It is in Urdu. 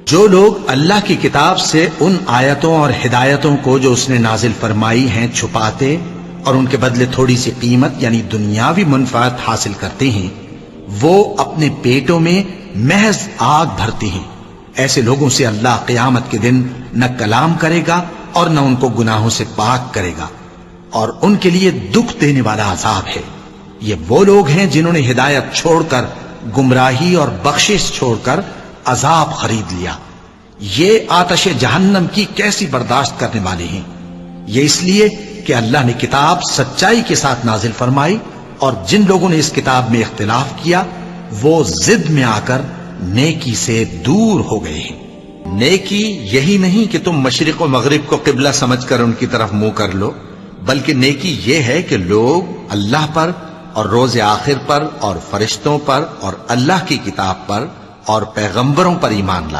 جو لوگ اللہ کی کتاب سے ان آیتوں اور ہدایتوں کو جو اس نے نازل فرمائی ہیں چھپاتے اور ان کے بدلے تھوڑی سی قیمت یعنی دنیاوی منفعت حاصل کرتے ہیں، وہ اپنے پیٹوں میں محض آگ بھرتے ہیں۔ ایسے لوگوں سے اللہ قیامت کے دن نہ کلام کرے گا اور نہ ان کو گناہوں سے پاک کرے گا، اور ان کے لیے دکھ دینے والا عذاب ہے۔ یہ وہ لوگ ہیں جنہوں نے ہدایت چھوڑ کر گمراہی اور بخشش چھوڑ کر عذاب خرید لیا۔ یہ آتش جہنم کی کیسی برداشت کرنے والے ہیں۔ یہ اس لیے کہ اللہ نے کتاب سچائی کے ساتھ نازل فرمائی، اور جن لوگوں نے اس کتاب میں اختلاف کیا وہ ضد میں آ کر نیکی سے دور ہو گئے ہیں۔ نیکی یہی نہیں کہ تم مشرق و مغرب کو قبلہ سمجھ کر ان کی طرف منہ کر لو، بلکہ نیکی یہ ہے کہ لوگ اللہ پر اور روز آخر پر اور فرشتوں پر اور اللہ کی کتاب پر اور پیغمبروں پر ایمان لائے۔